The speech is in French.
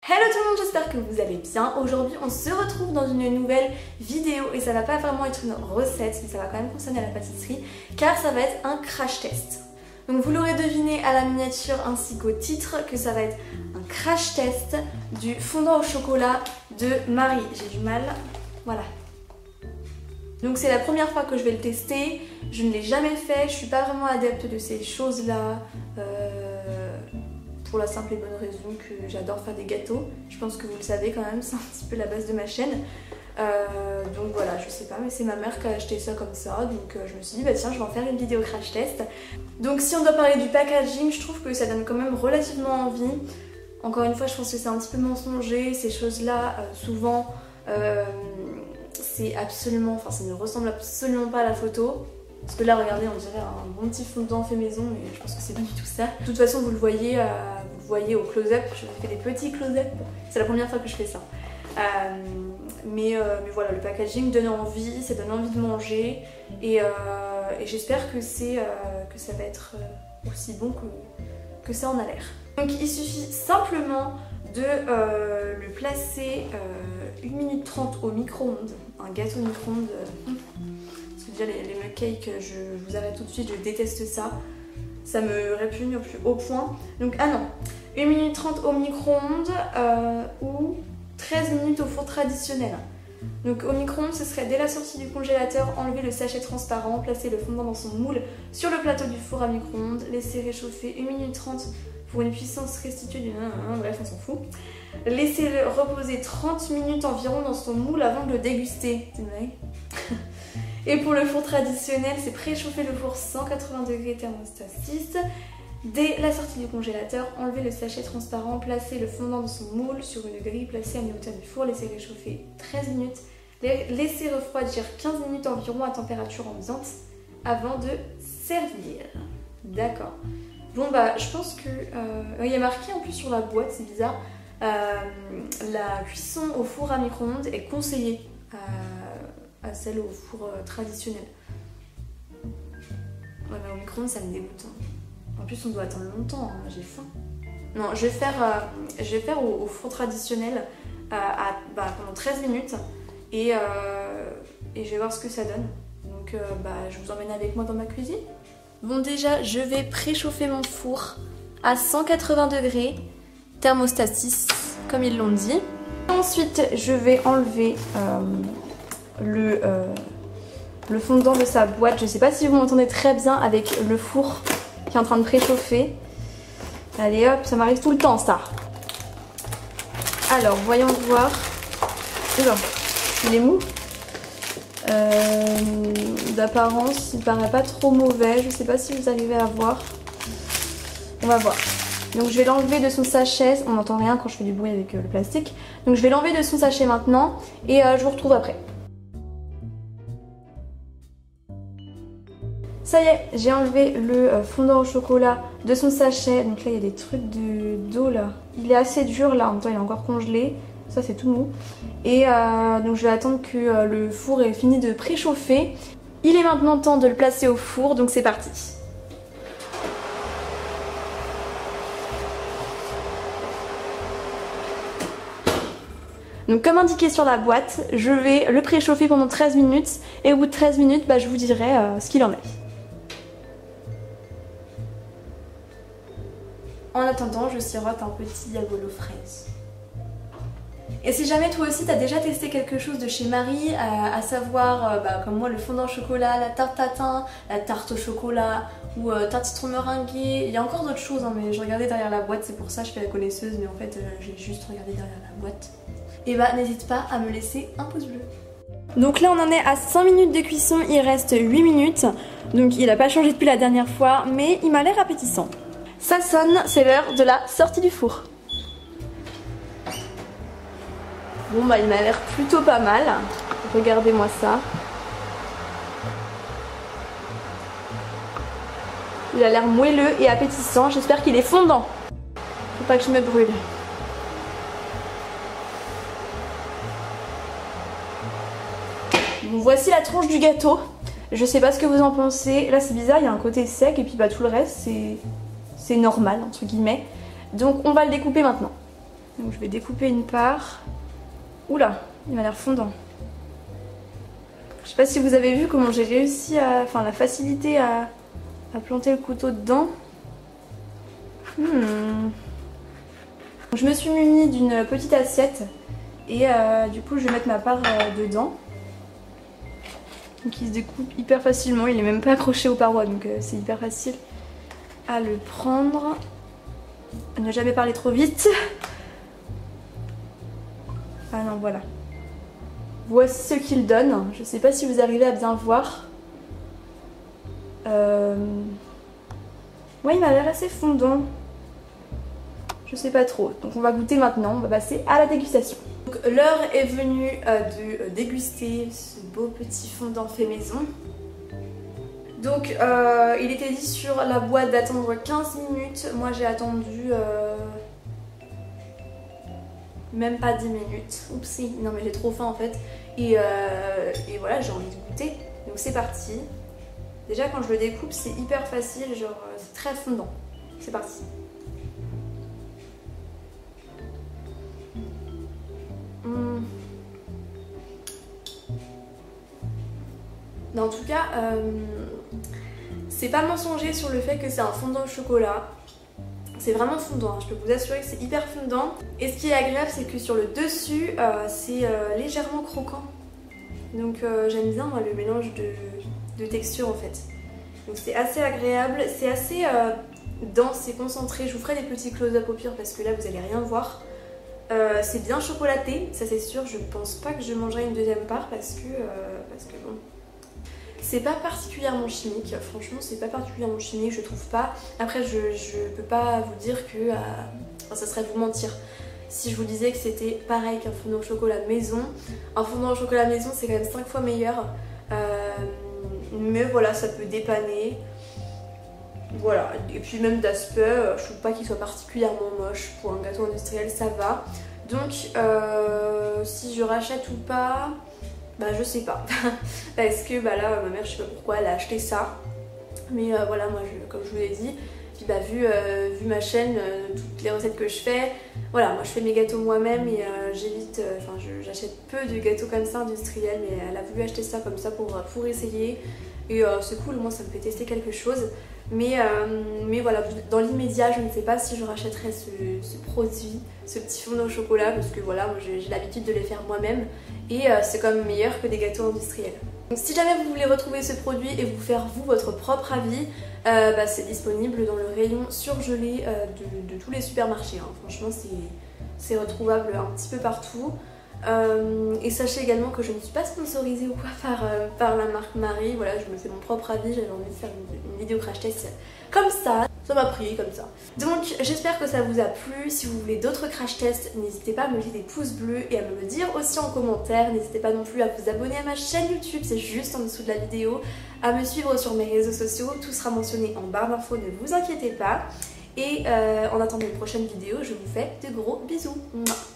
Hello tout le monde, j'espère que vous allez bien. Aujourd'hui on se retrouve dans une nouvelle vidéo et ça va pas vraiment être une recette mais ça va quand même concerner la pâtisserie car ça va être un crash test. Donc vous l'aurez deviné à la miniature ainsi qu'au titre que ça va être un crash test du fondant au chocolat de Marie. J'ai du mal, voilà. Donc c'est la première fois que je vais le tester, je ne l'ai jamais fait, je suis pas vraiment adepte de ces choses là. Pour la simple et bonne raison que j'adore faire des gâteaux. Je pense que vous le savez quand même, c'est un petit peu la base de ma chaîne. Donc voilà, je sais pas, mais c'est ma mère qui a acheté ça comme ça, donc je me suis dit bah tiens, je vais en faire une vidéo crash test. Donc si on doit parler du packaging, je trouve que ça donne quand même relativement envie. Encore une fois, je pense que c'est un petit peu mensonger, ces choses-là, souvent, c'est absolument, enfin ça ne ressemble absolument pas à la photo. Parce que là, regardez, on dirait un bon petit fondant fait maison, mais je pense que c'est pas du tout ça. De toute façon, vous le voyez au close-up, je fais des petits close-up. C'est la première fois que je fais ça. Mais voilà, le packaging donne envie, ça donne envie de manger. Et j'espère que ça va être aussi bon que ça en a l'air. Donc il suffit simplement de le placer 1 minute 30 au micro-ondes. Un gâteau micro-ondes. Déjà les mug cakes, je vous arrête tout de suite, je déteste ça. Ça me répugne au plus haut point. Donc ah non, 1 minute 30 au micro-ondes ou 13 minutes au four traditionnel. Donc au micro-ondes, ce serait dès la sortie du congélateur, enlever le sachet transparent, placer le fondant dans son moule sur le plateau du four à micro-ondes, laisser réchauffer 1 minute 30 pour une puissance restituée du... Bref, on s'en fout. Laissez-le reposer 30 minutes environ dans son moule avant de le déguster. C'est une blague. Et pour le four traditionnel, c'est préchauffer le four 180 degrés thermostat 6. Dès la sortie du congélateur, enlever le sachet transparent, placer le fondant dans son moule sur une grille placée à mi-hauteur du four, laisser réchauffer 13 minutes, laisser refroidir 15 minutes environ à température ambiante avant de servir. D'accord. Bon bah je pense que... il y a marqué en plus sur la boîte, c'est bizarre, la cuisson au four à micro-ondes est conseillée à celle au four traditionnel. Ouais mais au micro-ondes ça me dégoûte. En plus on doit attendre longtemps, hein. J'ai faim. Non, je vais faire au four traditionnel pendant 13 minutes et je vais voir ce que ça donne. Donc je vous emmène avec moi dans ma cuisine. Bon déjà je vais préchauffer mon four à 180 degrés, thermostat 6 comme ils l'ont dit. Ensuite je vais enlever le fondant de sa boîte. Je sais pas si vous m'entendez très bien avec le four qui est en train de préchauffer. Allez hop, ça m'arrive tout le temps ça. Alors voyons voir. Oula, il est mou. D'apparence il paraît pas trop mauvais. Je sais pas si vous arrivez à voir. On va voir. Donc je vais l'enlever de son sachet. On n'entend rien quand je fais du bruit avec le plastique. Donc je vais l'enlever de son sachet maintenant et je vous retrouve après. Ça y est, j'ai enlevé le fondant au chocolat de son sachet. Donc là, il y a des trucs d'eau là. Il est assez dur là, en même temps il est encore congelé. Ça c'est tout mou. Et donc je vais attendre que le four ait fini de préchauffer. Il est maintenant temps de le placer au four, donc c'est parti. Donc comme indiqué sur la boîte, je vais le préchauffer pendant 13 minutes. Et au bout de 13 minutes, je vous dirai ce qu'il en est. En attendant, je sirote un petit diabolo fraise. Et si jamais toi aussi t'as déjà testé quelque chose de chez Marie, à savoir comme moi le fondant au chocolat, la tarte tatin, la tarte au chocolat ou tarte citron meringuée, il y a encore d'autres choses mais je regardais derrière la boîte, c'est pour ça que je fais la connaisseuse mais en fait j'ai juste regardé derrière la boîte. Et n'hésite pas à me laisser un pouce bleu. Donc là on en est à 5 minutes de cuisson, il reste 8 minutes, donc il n'a pas changé depuis la dernière fois mais il m'a l'air appétissant. Ça sonne, c'est l'heure de la sortie du four. Bon il m'a l'air plutôt pas mal. Regardez-moi ça. Il a l'air moelleux et appétissant. J'espère qu'il est fondant. Faut pas que je me brûle. Bon, voici la tranche du gâteau. Je sais pas ce que vous en pensez. Là c'est bizarre, il y a un côté sec et puis tout le reste c'est normal entre guillemets. Donc on va le découper maintenant. Donc je vais découper une part. Oula, il m'a l'air fondant. Je sais pas si vous avez vu comment j'ai réussi à... Enfin la facilité à planter le couteau dedans. Je me suis munie d'une petite assiette et du coup je vais mettre ma part dedans. Donc il se découpe hyper facilement, il est même pas accroché aux parois donc c'est hyper facile à le prendre. Ne jamais parler trop vite. Ah non, voilà. Voici ce qu'il donne. Je sais pas si vous arrivez à bien voir. Ouais, il m'a l'air assez fondant. Je sais pas trop. Donc on va goûter maintenant. On va passer à la dégustation. Donc l'heure est venue de déguster ce beau petit fondant fait maison. Donc il était dit sur la boîte d'attendre 15 minutes. Moi j'ai attendu même pas 10 minutes. Oupsie, non mais j'ai trop faim en fait. Et voilà, j'ai envie de goûter. Donc c'est parti. Déjà quand je le découpe c'est hyper facile, genre c'est très fondant. C'est parti. Mais en tout cas, c'est pas mensonger sur le fait que c'est un fondant au chocolat. C'est vraiment fondant, hein. Je peux vous assurer que c'est hyper fondant. Et ce qui est agréable, c'est que sur le dessus, c'est légèrement croquant. Donc j'aime bien moi, le mélange de texture en fait. Donc c'est assez agréable, c'est assez dense et concentré. Je vous ferai des petits close-up au pire parce que là vous allez rien voir. C'est bien chocolaté, ça c'est sûr. Je pense pas que je mangerai une deuxième part parce que bon... C'est pas particulièrement chimique, franchement c'est pas particulièrement chimique, je trouve pas. Après je peux pas vous dire que... Enfin, ça serait vous mentir si je vous disais que c'était pareil qu'un fondant au chocolat maison. Un fondant au chocolat maison c'est quand même 5 fois meilleur. Mais voilà, ça peut dépanner. Voilà, et puis même d'aspect, je trouve pas qu'il soit particulièrement moche. Pour un gâteau industriel ça va. Donc si je rachète ou pas... Bah je sais pas, parce que bah là ma mère je sais pas pourquoi elle a acheté ça. Mais voilà, moi comme je vous l'ai dit, puis bah vu ma chaîne, toutes les recettes que je fais, voilà, moi je fais mes gâteaux moi-même et j'évite, enfin j'achète peu de gâteaux comme ça industriels, mais elle a voulu acheter ça comme ça pour essayer. Et c'est cool, moi ça me fait tester quelque chose. Mais voilà, dans l'immédiat je ne sais pas si je rachèterai ce produit, ce petit fondant au chocolat, parce que voilà, moi j'ai l'habitude de les faire moi-même et c'est quand même meilleur que des gâteaux industriels. Donc si jamais vous voulez retrouver ce produit et vous faire vous votre propre avis, bah, c'est disponible dans le rayon surgelé de tous les supermarchés, hein. Franchement c'est retrouvable un petit peu partout. Et sachez également que je ne suis pas sponsorisée ou quoi par la marque Marie. Voilà, je me fais mon propre avis, j'avais envie de faire une vidéo crash test comme ça m'a pris comme ça. Donc j'espère que ça vous a plu. Si vous voulez d'autres crash tests, n'hésitez pas à me laisser des pouces bleus et à me le dire aussi en commentaire. N'hésitez pas non plus à vous abonner à ma chaîne YouTube, c'est juste en dessous de la vidéo, à me suivre sur mes réseaux sociaux, tout sera mentionné en barre d'infos, ne vous inquiétez pas. Et en attendant une prochaine vidéo, je vous fais de gros bisous. Mouah.